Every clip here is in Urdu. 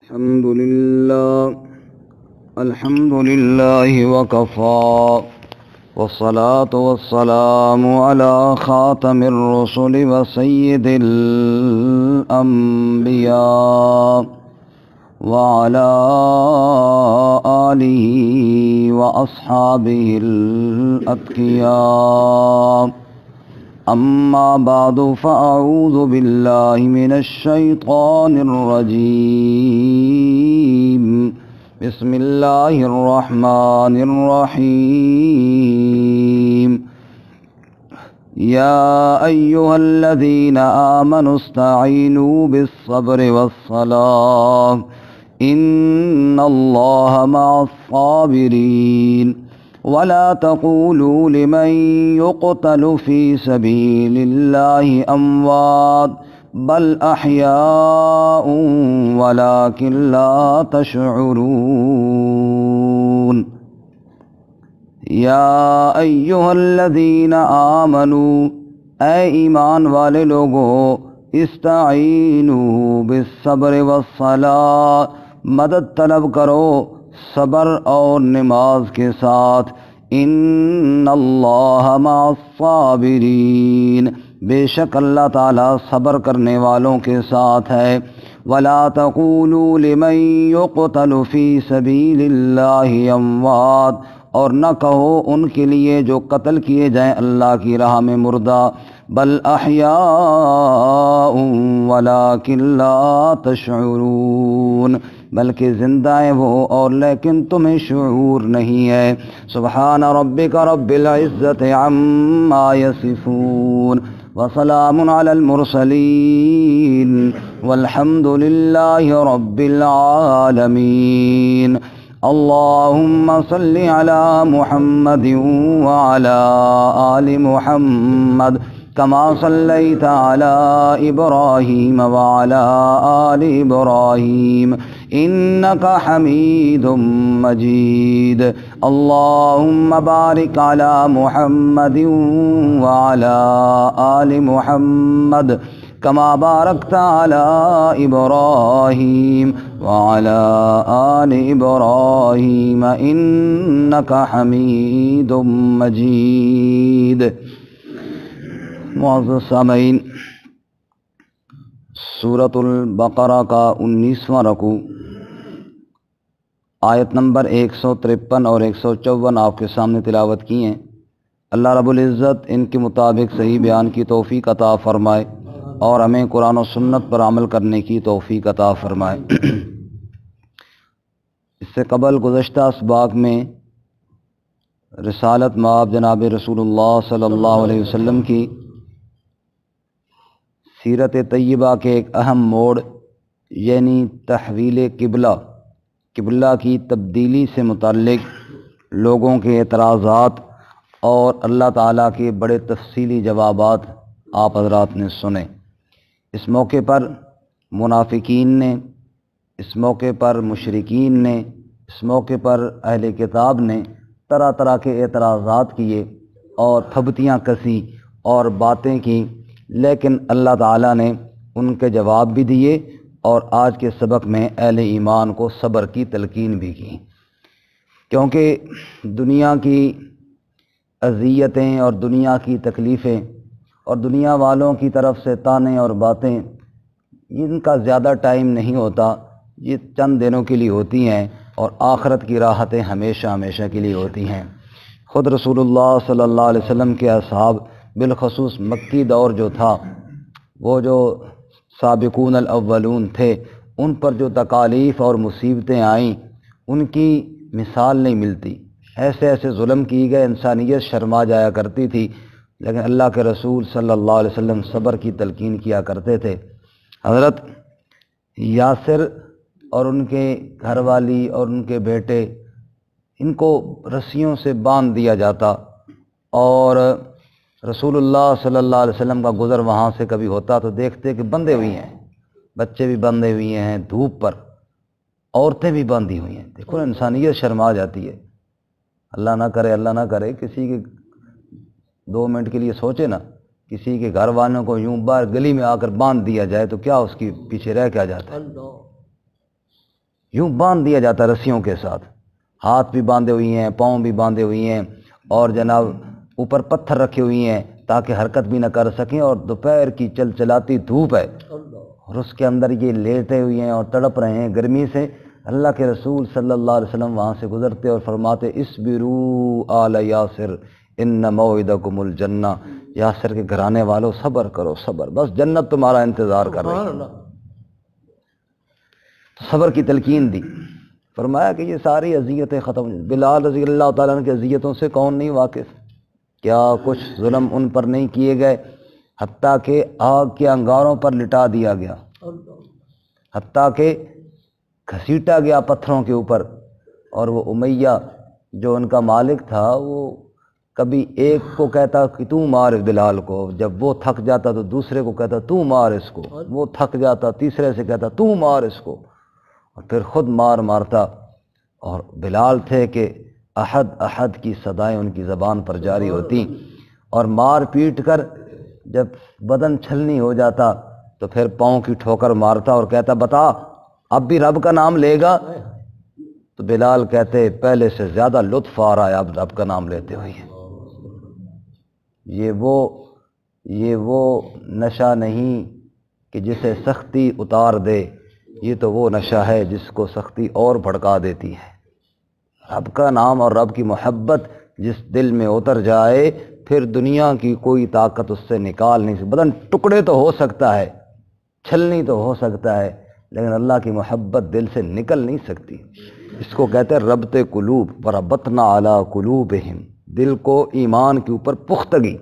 الحمد لله وكفى والصلاة والسلام على خاتم الرسل وسيد الأنبياء وعلى آله وأصحابه الأتقياء. أما بعد فأعوذ بالله من الشيطان الرجيم. بسم الله الرحمن الرحيم. يا أيها الذين آمنوا استعينوا بالصبر والصلاة إن الله مع الصابرين. ولا تقولوا لمن يقتل في سبيل الله أموات بل أحياء ولكن لا تشعرون. یا ایھا الذین آمنوا، اے ایمان والے لوگو، استعینوا بالصبر والصلاۃ، مدد طلب کرو صبر اور نماز کے ساتھ. ان اللہ مع الصابرین، بے شک اللہ تعالیٰ صبر کرنے والوں کے ساتھ ہے. ولا تقولوا لمن يقتل في سبيل الله اموات، اور نہ کہو ان کے لیے جو قتل کیے جائیں اللہ کی راہ میں مردہ، بل احیاء ولکن لا تشعرون، بلکہ زندہ ہیں وہ اور لیکن تمہیں شعور نہیں ہے. سبحان ربک رب العزت عما یصفون وسلام علی المرسلین والحمد للہ رب العالمین. اللہم صل علی محمد وعلی آل محمد کما صلیت علی ابراہیم وعلی آل ابراہیم انک حمید مجید. اللہم بارک علی محمد وعلی آل محمد کما بارکت علی ابراہیم وعلی آل ابراہیم انک حمید مجید. معزز سامعین، سورۃ البقرہ کا 19واں رکوع آیت نمبر 153 اور 154 آپ کے سامنے تلاوت کی ہیں. اللہ رب العزت ان کے مطابق صحیح بیان کی توفیق عطا فرمائے اور ہمیں قرآن و سنت پر عمل کرنے کی توفیق عطا فرمائے. اس سے قبل گزشتہ اسباق میں رسالت مآب جناب رسول اللہ صلی اللہ علیہ وسلم کی سیرت طیبہ کے ایک اہم موڑ یعنی تحویل قبلہ کی تبدیلی سے متعلق لوگوں کے اعتراضات اور اللہ تعالیٰ کے بڑے تفصیلی جوابات آپ حضرات نے سنے. اس موقع پر منافقین نے، اس موقع پر مشرکین نے، اس موقع پر اہل کتاب نے طرح طرح کے اعتراضات کیے اور تھبتیاں کسی اور باتیں کی، لیکن اللہ تعالیٰ نے ان کے جواب بھی دیے اور آج کے سبق میں اہل ایمان کو صبر کی تلقین بھی کی. کیونکہ دنیا کی اذیتیں اور دنیا کی تکلیفیں اور دنیا والوں کی طرف سے تانے اور باتیں، ان کا زیادہ ٹائم نہیں ہوتا، یہ چند دنوں کے لیے ہوتی ہیں اور آخرت کی راحتیں ہمیشہ ہمیشہ کے لیے ہوتی ہیں. خود رسول اللہ صلی اللہ علیہ وسلم کے اصحاب، بالخصوص مکی دور جو تھا، وہ جو سابقون الاولون تھے، ان پر جو تکالیف اور مصیبتیں آئیں ان کی مثال نہیں ملتی. ایسے ایسے ظلم کیے گئے، انسانیت شرما جایا کرتی تھی، لیکن اللہ کے رسول صلی اللہ علیہ وسلم صبر کی تلقین کیا کرتے تھے. حضرت یاسر اور ان کے گھر والی اور ان کے بیٹے، ان کو رسیوں سے باندھ دیا جاتا اور رسول اللہ صلی اللہ علیہ وسلم کا گزر وہاں سے کبھی ہوتا تو دیکھتے کہ بندھے ہوئی ہیں، بچے بھی بندھے ہوئے ہیں دھوپ پر، عورتیں بھی باندھی ہوئی ہیں. دیکھو انسانیت شرما جاتی ہے. اللہ نہ کرے کسی کے 2 منٹ کے لیے سوچے نا، کسی کے گھر والوں کو یوں باہر گلی میں آ کر باندھ دیا جائے تو کیا اس کی پیچھے رہ کیا جاتا ہے. یوں باندھ دیا جاتا رسیوں کے ساتھ، ہاتھ بھی باندھے ہوئی ہیں، پاؤں بھی باندھے ہوئی ہیں، اور جناب اوپر پتھر رکھے ہوئی ہیں تاکہ حرکت بھی نہ کر سکیں، اور دوپہر کی چلچلاتی دھوپ ہے اور اس کے اندر یہ لیٹے ہوئے ہیں اور تڑپ رہے ہیں گرمی سے۔ اللہ کے رسول صلی اللہ علیہ وسلم وہاں سے گزرتے اور فرماتے اصبروا آل یاسر ان موعدکم الجنہ، یاسر کے گھرانے والوں صبر کرو، صبر، بس جنت تمہارا انتظار کر رہی ہے۔ صبر کی تلقین دی، فرمایا کہ یہ ساری اذیتیں ختم۔ بلال رضی اللہ تعالیٰ عنہ کی اذیتوں سے کون نہیں واقف؟ کیا کچھ ظلم ان پر نہیں کیے گئے، حتیٰ کہ آگ کے انگاروں پر لٹا دیا گیا، حتیٰ کہ گھسیٹا گیا پتھروں کے اوپر۔ اور وہ امیہ جو ان کا مالک تھا، وہ کبھی ایک کو کہتا کہ تو مار بلال کو، جب وہ تھک جاتا تو دوسرے کو کہتا تو مار اس کو، وہ تھک جاتا تیسرے سے کہتا تو مار اس کو، اور پھر خود مارتا۔ اور بلال تھے کہ احد احد کی صدائیں ان کی زبان پر جاری ہوتی، اور مار پیٹ کر جب بدن چھلنی ہو جاتا تو پھر پاؤں کی ٹھوکر مارتا اور کہتا بتا اب بھی رب کا نام لے گا؟ تو بلال کہتے پہلے سے زیادہ لطف آ رہا ہے اب رب کا نام لیتے ہوئے۔ یہ وہ نشہ نہیں کہ جسے سختی اتار دے، یہ تو وہ نشہ ہے جس کو سختی اور بھڑکا دیتی ہے۔ رب کا نام اور رب کی محبت جس دل میں اتر جائے، پھر دنیا کی کوئی طاقت اس سے نکال نہیں سکتی۔ بدن ٹکڑے تو ہو سکتا ہے، چھلنی تو ہو سکتا ہے، لیکن اللہ کی محبت دل سے نکل نہیں سکتی۔ اس کو کہتے ہیں ربط قلوب، وربطنا علی قلوبہم، دل کو ایمان کے اوپر پختگی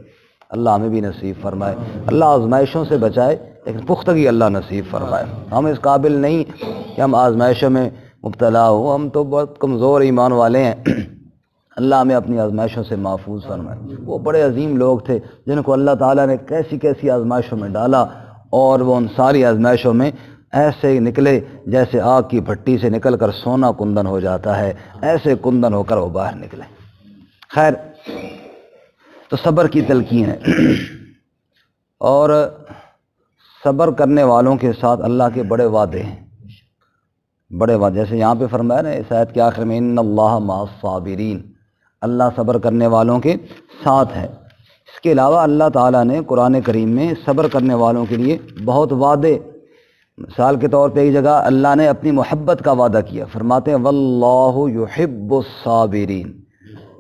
اللہ ہمیں بھی نصیب فرمائے۔ اللہ آزمائشوں سے بچائے لیکن پختگی اللہ نصیب فرمائے۔ ہم اس قابل نہیں کہ ہم آزمائشوں میں مبتلا ہو، ہم تو بہت کمزور ایمان والے ہیں۔ اللہ ہمیں اپنی آزمائشوں سے محفوظ فرمائے۔ وہ بڑے عظیم لوگ تھے جن کو اللہ تعالیٰ نے کیسی کیسی آزمائشوں میں ڈالا، اور وہ ان ساری آزمائشوں میں ایسے نکلے جیسے آگ کی بھٹی سے نکل کر سونا کندن ہو جاتا ہے، ایسے کندن ہو کر وہ باہر نکلے۔ خیر، تو صبر کی تلقین ہے، اور صبر کرنے والوں کے ساتھ اللہ کے بڑے وعدے ہیں، بڑے وعدے، جیسے یہاں پہ فرمایا نا اس آیت کے آخر میں ان اللہ مع الصابرین، اللہ صبر کرنے والوں کے ساتھ ہے۔ اس کے علاوہ اللہ تعالیٰ نے قرآن کریم میں صبر کرنے والوں کے لیے بہت وعدے، مثال کے طور پہ ایک جگہ اللہ نے اپنی محبت کا وعدہ کیا، فرماتے ہیں واللہ یحب الصابرین،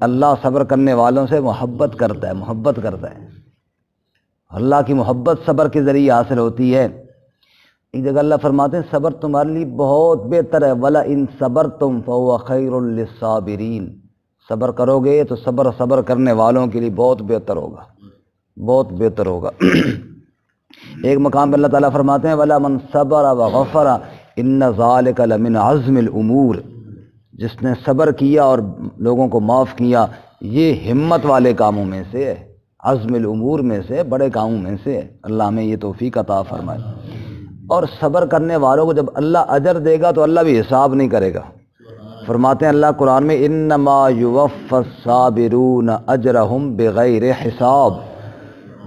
اللہ صبر کرنے والوں سے محبت کرتا ہے۔ اللہ کی محبت صبر کے ذریعے حاصل ہوتی ہے۔ ایک جگہ اللہ فرماتے ہیں صبر تمہارے لیے بہت بہتر ہے، وَلَئِن صَبَرْتُمْ فَهُوَ خَيْرٌ لِلصَّابِرِينَ، صبر کرو گے تو صبر کرنے والوں کے لیے بہت بہتر ہوگا۔ ایک مقام پہ اللہ تعالیٰ فرماتے ہیں وَلَا مَنْ صَبَرَ وَغَفَرَ إِنَّ ذَلِكَ لَمِنْ عَزْمِ الْأُمُورِ، جس نے صبر کیا اور لوگوں کو معاف کیا، یہ ہمت والے کاموں میں سے ہے، عزم الامور میں سے، بڑے کاموں میں سے ہے۔ اللہ ہمیں یہ توفیق عطا فرمائے۔ اور صبر کرنے والوں کو جب اللہ اجر دے گا تو اللہ بھی حساب نہیں کرے گا۔ فرماتے ہیں اللہ قرآن میں انما یوفی الصابرون اجرہم بغیر حساب،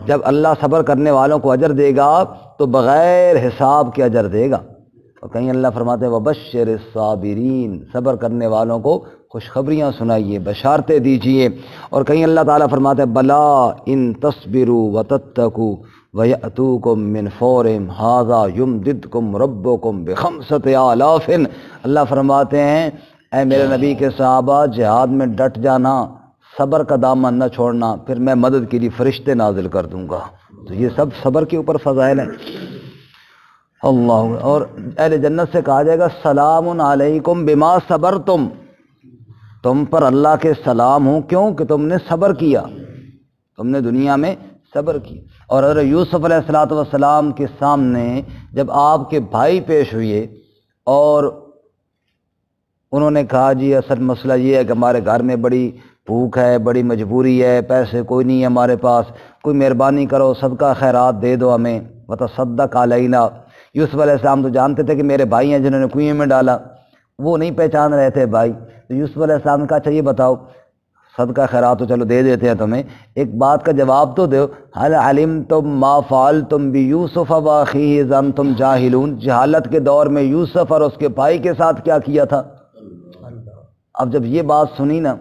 جب اللہ صبر کرنے والوں کو اجر دے گا تو بغیر حساب کے اجر دے گا۔ اور کہیں اللہ فرماتے ہیں وبشر الصابرین، صبر کرنے والوں کو خوشخبریاں سنائیے، بشارتیں دیجیے۔ اور کہیں اللہ تعالیٰ فرماتے ہیں بلا ان تصبروا وتتقوا وَيَأْتُوكُم مِّن فَوْرِهِمْ هَٰذَا يُمْدِدْكُمْ رَبُّكُمْ بِخَمْسَةِ آلَافٍ، اللہ فرماتے ہیں اے میرے نبی کے صحابہ، جہاد میں ڈٹ جانا، صبر کا دامن نہ چھوڑنا، پھر میں مدد کے لیے فرشتے نازل کر دوں گا۔ تو یہ سب صبر کے اوپر فضائل ہیں۔ اللہ، اور اہل جنت سے کہا جائے گا سلام علیکم بما صبرتم، تم پر اللہ کے سلام ہوں، کیوں کہ تم نے صبر کیا، تم نے دنیا میں صبر کی۔ اور حضرت یوسف علیہ السلام کے سامنے جب آپ کے بھائی پیش ہوئے اور انہوں نے کہا جی اصل مسئلہ یہ ہے کہ ہمارے گھر میں بڑی بھوک ہے، بڑی مجبوری ہے، پیسے کوئی نہیں ہے ہمارے پاس، کوئی مہربانی کرو، صدقہ خیرات دے دو ہمیں، وتصدق علینا۔ یوسف علیہ السلام تو جانتے تھے کہ میرے بھائی ہیں جنہوں نے کنویں میں ڈالا، وہ نہیں پہچان رہے تھے بھائی۔ تو یوسف علیہ السلام نے کہا اچھا یہ بتاؤ صدقہ خیرات تو چلو دے دیتے ہیں تمہیں، ایک بات کا جواب تو دو، هل علمتم ما فعلتم بیوسف واخیہ اذ انتم جاہلون، جہالت کے دور میں یوسف اور اس کے بھائی کے ساتھ کیا کیا تھا۔ اب جب یہ بات سنی نا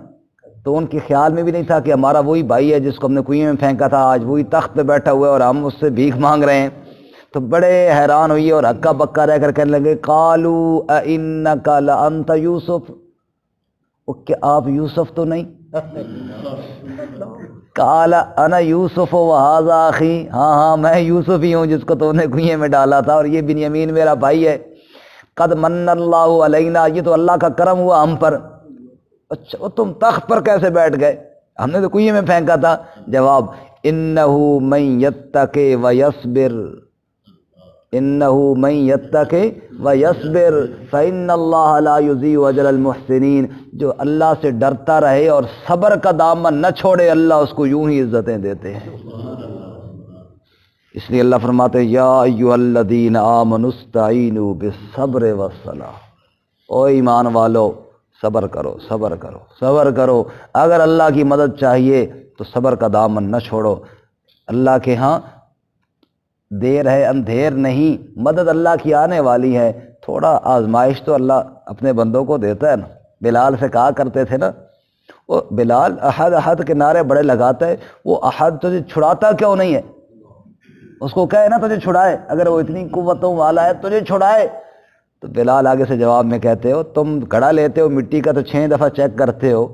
تو ان کے خیال میں بھی نہیں تھا کہ ہمارا وہی بھائی ہے جس کو ہم نے کنویں میں پھینکا تھا، آج وہی تخت پہ بیٹھا ہوا ہے اور ہم اس سے بھیک مانگ رہے ہیں۔ تو بڑے حیران ہوئی اور ہکا بکا رہ کر کہنے لگے قالوا اِنَّكَ لَأَنْتَ یوسف، کہ آپ یوسف تو نہیں؟ قال انا یوسف وہذا اخی، ہاں میں یوسف ہی ہوں جس کو تو نے کنویں میں ڈالا تھا، اور یہ بنیامین میرا بھائی ہے۔ قد من اللہ علینا، یہ تو اللہ کا کرم ہوا ہم پر۔ اچھا وہ تم تخت پر کیسے بیٹھ گئے؟ ہم نے تو کنویں میں پھینکا تھا۔ جواب انہ من یتقی ویصبر، انہ من یتقی ویصبر فإن اللہ لا یضیع اجر المحسنین، جو اللہ سے ڈرتا رہے اور صبر کا دامن نہ چھوڑے اللہ اس کو یوں ہی عزتیں دیتے ہیں۔ اس لیے اللہ فرماتے ہیں یا ایھا الذین آمنوا استعینوا بالصبر والصلاۃ، او ایمان والو صبر کرو صبر کرو صبر کرو، اگر اللہ کی مدد چاہیے تو صبر کا دامن نہ چھوڑو۔ اللہ کے ہاں دیر ہے اندھیر نہیں، مدد اللہ کی آنے والی ہے۔ تھوڑا آزمائش تو اللہ اپنے بندوں کو دیتا ہے نا۔ بلال سے کہا کرتے تھے نا، وہ بلال احد احد کے نعرے بڑے لگاتا ہے، وہ احد تجھے چھڑاتا کیوں نہیں ہے؟ اس کو کہے نا تجھے چھڑائے، اگر وہ اتنی قوتوں والا ہے تجھے چھڑائے۔ تو بلال آگے سے جواب میں کہتے ہو تم گھڑا لیتے ہو مٹی کا تو 6 دفعہ چیک کرتے ہو،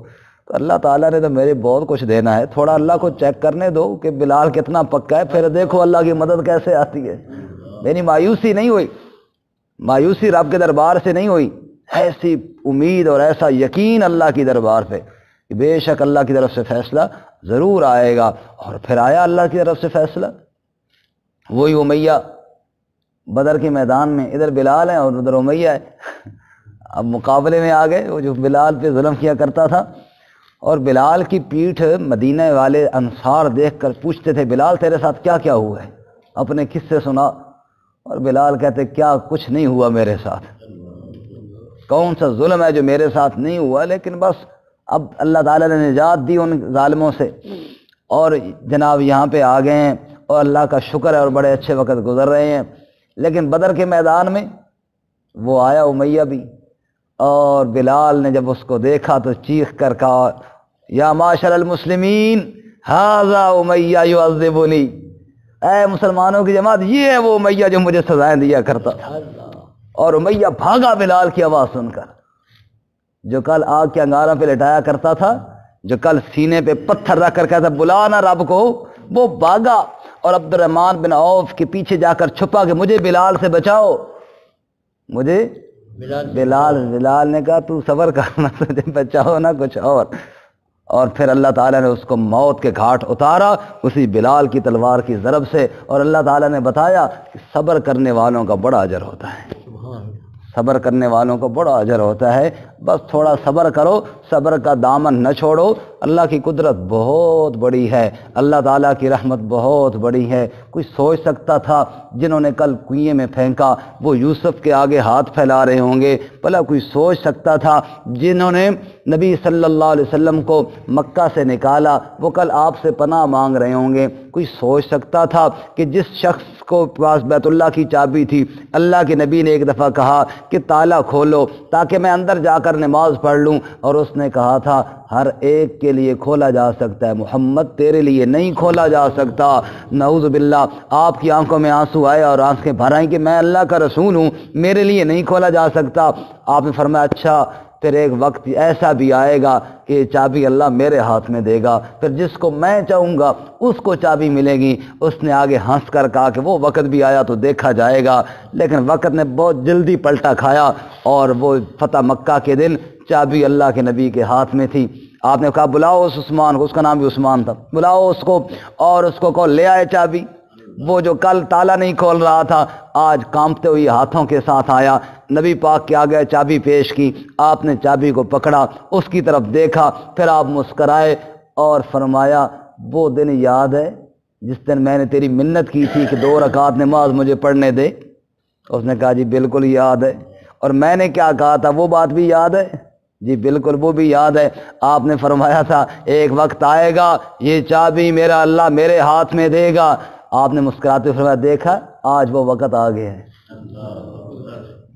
تو اللہ تعالیٰ نے تو میرے بہت کچھ دینا ہے، تھوڑا اللہ کو چیک کرنے دو کہ بلال کتنا پکا ہے، پھر دیکھو اللہ کی مدد کیسے آتی ہے۔ میری مایوسی نہیں ہوئی، مایوسی رب کے دربار سے نہیں ہوئی، ایسی امید اور ایسا یقین اللہ کی دربار پہ کہ بے شک اللہ کی طرف سے فیصلہ ضرور آئے گا۔ اور پھر آیا اللہ کی طرف سے فیصلہ۔ وہی امیہ بدر کے میدان میں، ادھر بلال ہیں اور ادھر امیہ ہے، اب مقابلے میں آ گئے۔ وہ جو بلال پہ ظلم کیا کرتا تھا، اور بلال کی پیٹھ مدینہ والے انصار دیکھ کر پوچھتے تھے بلال تیرے ساتھ کیا کیا ہوا ہے، اپنے قصے سنا، اور بلال کہتے کیا کچھ نہیں ہوا میرے ساتھ، کون سا ظلم ہے جو میرے ساتھ نہیں ہوا، لیکن بس اب اللہ تعالیٰ نے نجات دی ان ظالموں سے، اور جناب یہاں پہ آ گئے ہیں اور اللہ کا شکر ہے اور بڑے اچھے وقت گزر رہے ہیں۔ لیکن بدر کے میدان میں وہ آیا امیہ بھی، اور بلال نے جب اس کو دیکھا تو چیخ کر کہا یا معاشر المسلمین ھذا امیہ یعذبنی، اے مسلمانوں کی جماعت یہ ہے وہ امیہ جو مجھے سزائیں دیا کرتا تھا۔ اور امیہ بھاگا بلال کی آواز سن کر، جو کل آگ کے انگاروں پہ لٹایا کرتا تھا، جو کل سینے پہ پتھر رکھ کر کہتا بلانا رب کو، وہ بھاگا اور عبد الرحمن بن عوف کے پیچھے جا کر چھپا کہ مجھے بلال سے بچاؤ، مجھے بلال نے کہا تو صبر کرنا، تجھے بچاؤ نہ کچھ اور پھر اللہ تعالیٰ نے اس کو موت کے گھاٹ اتارا اسی بلال کی تلوار کی ضرب سے، اور اللہ تعالیٰ نے بتایا کہ صبر کرنے والوں کا بڑا اجر ہوتا ہے، صبر کرنے والوں کو بڑا اجر ہوتا ہے۔ بس تھوڑا صبر کرو، صبر کا دامن نہ چھوڑو، اللہ کی قدرت بہت بڑی ہے، اللہ تعالیٰ کی رحمت بہت بڑی ہے۔ کوئی سوچ سکتا تھا جنہوں نے کل کنویں میں پھینکا وہ یوسف کے آگے ہاتھ پھیلا رہے ہوں گے؟ بھلا کوئی سوچ سکتا تھا جنہوں نے نبی صلی اللہ علیہ وسلم کو مکہ سے نکالا وہ کل آپ سے پناہ مانگ رہے ہوں گے؟ کوئی سوچ سکتا تھا کہ جس شخص کو پاس بیت اللہ کی چابی تھی، اللہ کے نبی نے ایک دفعہ کہا کہ تالا کھولو تاکہ میں اندر جا کر نماز پڑھ لوں، اور اس نے کہا تھا ہر ایک کے لیے کھولا جا سکتا ہے، محمد تیرے لیے نہیں کھولا جا سکتا۔ نعوذ باللہ، آپ کی آنکھوں میں آنسو آئے اور آنکھیں بھر آئیں کہ میں اللہ کا رسول ہوں، میرے لیے نہیں کھولا جا سکتا۔ آپ نے فرمایا اچھا پھر ایک وقت ایسا بھی آئے گا کہ یہ چابی اللہ میرے ہاتھ میں دے گا، پھر جس کو میں چاہوں گا اس کو چابی ملے گی۔ اس نے آگے ہنس کر کہا کہ وہ وقت بھی آیا تو دیکھا جائے گا، لیکن وقت نے بہت جلدی پلٹا کھایا، اور وہ فتح مکہ کے دن چابی اللہ کے نبی کے ہاتھ میں تھی۔ آپ نے کہا بلاؤ اس عثمان کو، اس کا نام بھی عثمان تھا، بلاؤ اس کو اور اس کو کہو لے آئے چابی۔ وہ جو کل تالا نہیں کھول رہا تھا آج کانپتے ہوئے ہاتھوں کے ساتھ آیا، نبی پاک کے آگے چابی پیش کی، آپ نے چابی کو پکڑا، اس کی طرف دیکھا، پھر آپ مسکرائے اور فرمایا وہ دن یاد ہے جس دن میں نے تیری منت کی تھی کہ 2 رکعت نماز مجھے پڑھنے دے؟ اس نے کہا جی بالکل یاد ہے۔ اور میں نے کیا کہا تھا وہ بات بھی یاد ہے؟ جی بالکل وہ بھی یاد ہے، آپ نے فرمایا تھا ایک وقت آئے گا یہ چابی میرا اللہ میرے ہاتھ میں دے گا، آپ نے مسکراتے ہوئے فرمایا دیکھا آج وہ وقت آ گیا ہے،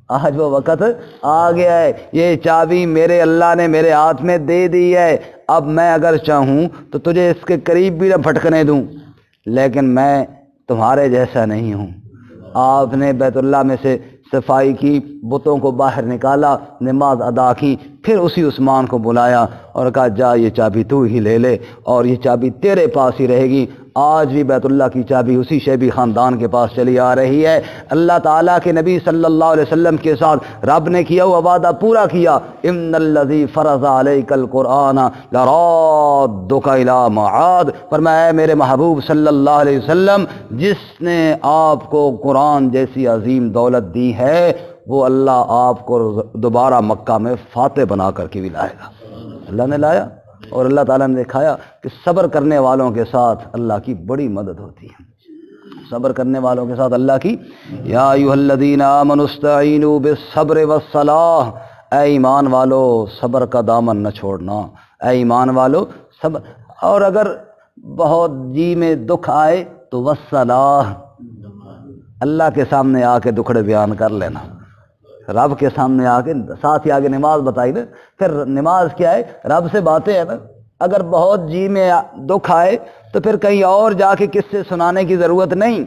آج وہ وقت آ گیا ہے، یہ چابی میرے اللہ نے میرے ہاتھ میں دے دی ہے، اب میں اگر چاہوں تو تجھے اس کے قریب بھی نہ پھٹکنے دوں، لیکن میں تمہارے جیسا نہیں ہوں۔ آپ نے بیت اللہ میں سے صفائی کی، بتوں کو باہر نکالا، نماز ادا کی، پھر اسی عثمان کو بلایا اور کہا جا یہ چابی تو ہی لے لے اور یہ چابی تیرے پاس ہی رہے گی۔ آج بھی بیت اللہ کی چابی اسی شیبی خاندان کے پاس چلی آ رہی ہے۔ اللہ تعالیٰ کے نبی صلی اللہ علیہ وسلم کے ساتھ رب نے کیا ہوا وعدہ پورا کیا، ان الذی فرض علیک القرآن لرادک الی معاد، فرمایا میرے محبوب صلی اللہ علیہ وسلم جس نے آپ کو قرآن جیسی عظیم دولت دی ہے وہ اللہ آپ کو دوبارہ مکہ میں فاتح بنا کر کے بھی لائے گا۔ اللہ نے لایا اور اللہ تعالیٰ نے دکھایا کہ صبر کرنے والوں کے ساتھ اللہ کی بڑی مدد ہوتی ہے، صبر کرنے والوں کے ساتھ اللہ کی۔ یا ایھا الذین آمنوا استعینوا بالصبر والصلاۃ، اے ایمان والو صبر کا دامن نہ چھوڑنا، اے ایمان والو صبر، اور اگر بہت جی میں دکھ آئے تو والصلاۃ، اللہ کے سامنے آ کے دکھڑے بیان کر لینا، رب کے سامنے آ کے، ساتھ ہی آگے نماز بتائی نا، پھر نماز کیا ہے؟ رب سے باتیں ہیں نا۔ اگر بہت جی میں دکھ آئے تو پھر کہیں اور جا کے قصے سنانے کی ضرورت نہیں،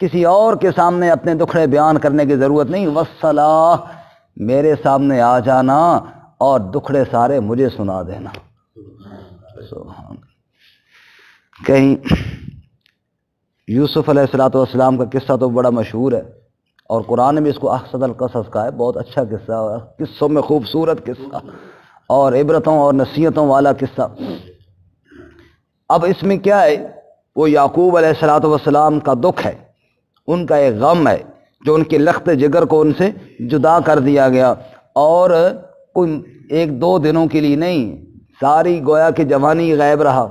کسی اور کے سامنے اپنے دکھڑے بیان کرنے کی ضرورت نہیں، والصلاۃ، میرے سامنے آ جانا اور دکھڑے سارے مجھے سنا دینا۔ سبحان، کہیں یوسف علیہ السلام کا قصہ تو بڑا مشہور ہے اور قرآن نے بھی اس کو احسن القصص کہا ہے، بہت اچھا قصہ ہے، قصوں میں خوبصورت قصہ اور عبرتوں اور نصیحتوں والا قصہ۔ اب اس میں کیا ہے؟ وہ یعقوب علیہ السلام کا دکھ ہے، ان کا ایک غم ہے جو ان کے لخت جگر کو ان سے جدا کر دیا گیا، اور کوئی ایک دو دنوں کے لیے نہیں، ساری گویا کہ جوانی غائب رہا،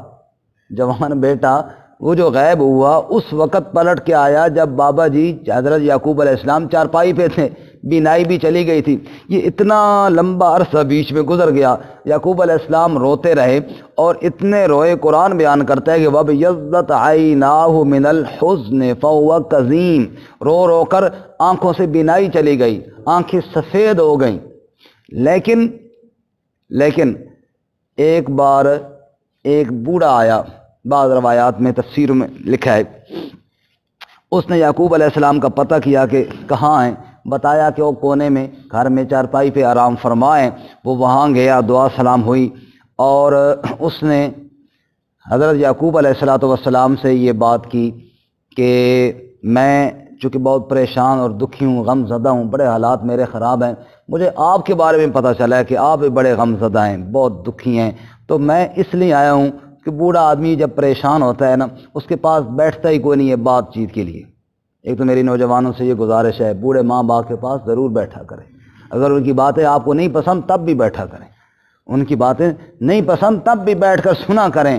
جوان بیٹا وہ جو غائب ہوا اس وقت پلٹ کے آیا جب بابا جی حضرت یعقوب علیہ السلام چارپائی پہ تھے، بینائی بھی چلی گئی تھی۔ یہ اتنا لمبا عرصہ بیچ میں گزر گیا، یعقوب علیہ السلام روتے رہے اور اتنے روئے، قرآن بیان کرتا ہے کہ وَبْيَضَّتْ عَيْنَاهُ مِنَ الْحُزْنِ فَهُوَ كَظِيمٌ، رو رو کر آنکھوں سے بینائی چلی گئی، آنکھیں سفید ہو گئیں۔ لیکن ایک بار ایک بوڑھا آیا، بعض روایات میں تفسیر میں لکھا ہے، اس نے یعقوب علیہ السلام کا پتہ کیا کہ کہاں ہیں، بتایا کہ وہ کونے میں گھر میں چارپائی پہ آرام فرمائیں۔ وہ وہاں گیا، دعا سلام ہوئی اور اس نے حضرت یعقوب علیہ السلام سے یہ بات کی کہ میں چونکہ بہت پریشان اور دکھی ہوں، غم زدہ ہوں، بڑے حالات میرے خراب ہیں، مجھے آپ کے بارے میں پتہ چلا ہے کہ آپ بھی بڑے غم زدہ ہیں، بہت دکھی ہیں، تو میں اس لیے آیا ہوں کہ بوڑھا آدمی جب پریشان ہوتا ہے نا اس کے پاس بیٹھتا ہی کوئی نہیں ہے بات چیت کے لیے۔ ایک تو میری نوجوانوں سے یہ گزارش ہے، بوڑھے ماں باپ کے پاس ضرور بیٹھا کریں، اگر ان کی باتیں آپ کو نہیں پسند تب بھی بیٹھا کریں، ان کی باتیں نہیں پسند تب بھی بیٹھ کر سنا کریں،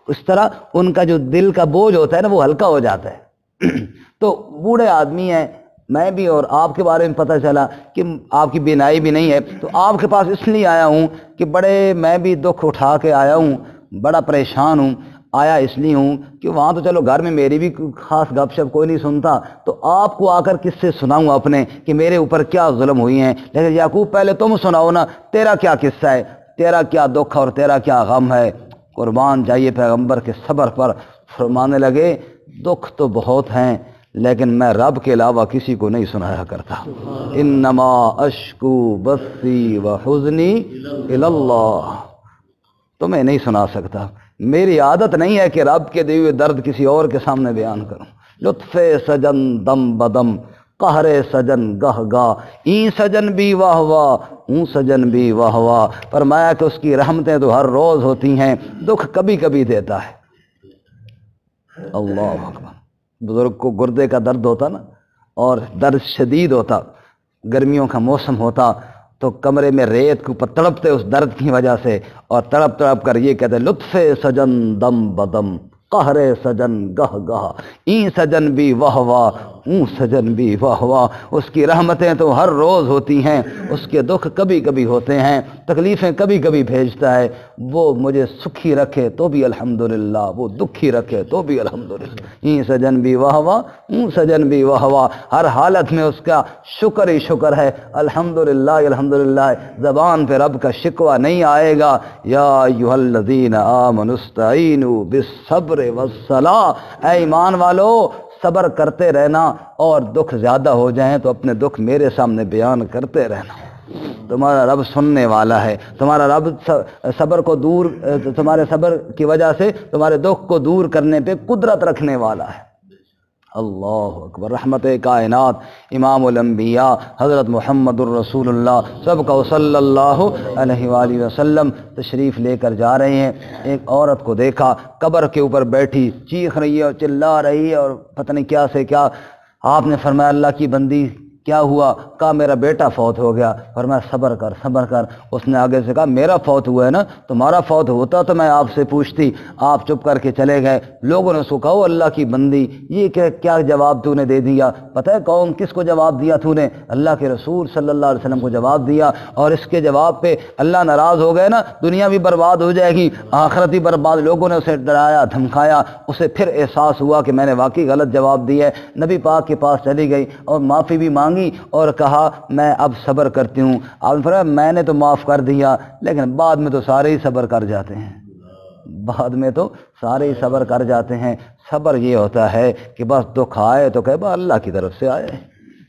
اس طرح ان کا جو دل کا بوجھ ہوتا ہے نا وہ ہلکا ہو جاتا ہے۔ تو بوڑھے آدمی ہیں، میں بھی، اور آپ کے بارے میں پتہ چلا کہ آپ کی بینائی بھی نہیں ہے، تو آپ کے پاس اس لیے آیا ہوں کہ میں بھی دکھ اٹھا کے آیا ہوں، بڑا پریشان ہوں، آیا اس لیے ہوں کہ وہاں تو چلو گھر میں میری بھی خاص گپ شپ کوئی نہیں سنتا، تو آپ کو آ کر کس سے سناؤں اپنے کہ میرے اوپر کیا ظلم ہوئی ہیں، لیکن یعقوب پہلے تم سناؤ نا، تیرا کیا قصہ ہے، تیرا کیا دکھ اور تیرا کیا غم ہے۔ قربان جائیے پیغمبر کے صبر پر، فرمانے لگے دکھ تو بہت ہیں لیکن میں رب کے علاوہ کسی کو نہیں سنایا کرتا، انما اشکو بثی وحزنی الی اللہ، تمہیں نہیں سنا سکتا، میری عادت نہیں ہے کہ رب کے دیے ہوئے درد کسی اور کے سامنے بیان کروں۔ لطف سجن دم بدم، قہر سجن گہ گاہ، این سجن بھی واہ واہ، اون سجن بھی واہ واہ، فرمایا کہ اس کی رحمتیں تو ہر روز ہوتی ہیں، دکھ کبھی کبھی دیتا ہے۔ اللہ اکبر، بزرگ کو گردے کا درد ہوتا نا اور درد شدید ہوتا، گرمیوں کا موسم ہوتا تو کمرے میں ریت کے اوپر تڑپتے اس درد کی وجہ سے، اور تڑپ تڑپ کر یہ کہتے لطف سجن دم بدم، قہر سجن گہ گہ، این سجن بھی واہ واہ، سجن بھی واہ واہ، اس کی رحمتیں تو ہر روز ہوتی ہیں، اس کے دکھ کبھی کبھی ہوتے ہیں، تکلیفیں کبھی کبھی بھیجتا ہے، وہ مجھے سکھی رکھے تو بھی الحمدللہ، وہ دکھی رکھے تو بھی الحمدللہ، سجن بھی واہ واہ، سجن بھی واہ واہ، ہر حالت میں اس کا شکر ہی شکر ہے، الحمدللہ الحمدللہ، زبان پہ رب کا شکوہ نہیں آئے گا۔ یا ایھا الذین آمنوا استعینوا بالصبر والصلاۃ، اے ایمان والو صبر کرتے رہنا، اور دکھ زیادہ ہو جائیں تو اپنے دکھ میرے سامنے بیان کرتے رہنا، تمہارا رب سننے والا ہے، تمہارا رب صبر کو دور، تمہارے صبر کی وجہ سے تمہارے دکھ کو دور کرنے پہ قدرت رکھنے والا ہے۔ اللہ اکبر۔ رحمت کائنات امام الانبیاء حضرت محمد الرسول اللہ سب کا صلی اللہ علیہ وآلہ وسلم تشریف لے کر جا رہے ہیں، ایک عورت کو دیکھا قبر کے اوپر بیٹھی، چیخ رہی ہے اور چلا رہی ہے اور پتہ نہیں کیا سے کیا۔ آپ نے فرمایا اللہ کی بندی کیا ہوا؟ کہا میرا بیٹا فوت ہو گیا۔ فرمایا صبر کر صبر کر۔ اس نے آگے سے کہا میرا فوت ہوا ہے نا، تمہارا فوت ہوتا تو میں آپ سے پوچھتی۔ آپ چپ کر کے چلے گئے۔ لوگوں نے اس کو کہا اللہ کی بندی یہ کیا جواب تو نے دے دیا؟ پتہ ہے کون کس کو جواب دیا تو نے؟ اللہ کے رسول صلی اللہ علیہ وسلم کو جواب دیا، اور اس کے جواب پہ اللہ ناراض ہو گئے نا، دنیا بھی برباد ہو جائے گی، آخرت بھی برباد۔ لوگوں نے اسے ڈرایا دھمکایا، اسے پھر احساس ہوا کہ میں نے واقعی غلط جواب دیا ہے۔ نبی پاک کے پاس چلی گئی اور معافی بھی مانگی اور کہا میں اب صبر کرتی ہوں۔ آپ نے فرمایا میں نے تو معاف کر دیا، لیکن بعد میں تو سارے ہی صبر کر جاتے ہیں، بعد میں تو سارے ہی صبر کر جاتے ہیں۔ صبر یہ ہوتا ہے کہ بس دکھ آئے تو کہ اللہ کی طرف سے آئے،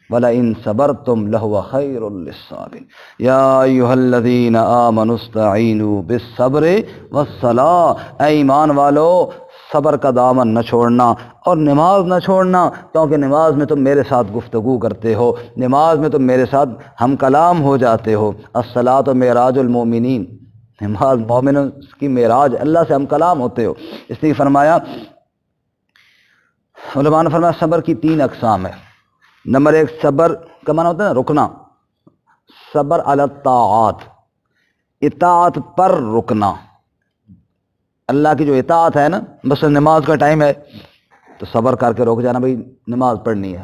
وَلَئِن صَبَرْتُمْ لَهُوَ خَيْرٌ لِّلصَّابِرِينَ یا ایھا الذین آمنوا استعینوا بالصبر والصلاۃ، اے ایمان والو صبر کا دامن نہ چھوڑنا اور نماز نہ چھوڑنا، کیونکہ نماز میں تم میرے ساتھ گفتگو کرتے ہو، نماز میں تم میرے ساتھ ہم کلام ہو جاتے ہو۔ الصلاۃ معراج المومنین، نماز مومنوں کی معراج، اللہ سے ہم کلام ہوتے ہو۔ اس لیے فرمایا، علماء نے فرمایا صبر کی 3 اقسام ہے۔ نمبر 1 صبر کا معنی ہوتا ہے نا رکنا، صبر علی الطاعات، اطاعت پر رکنا، اللہ کی جو اطاعت ہے نا، بس نماز کا ٹائم ہے تو صبر کر کے رک جانا، بھائی نماز پڑھنی ہے۔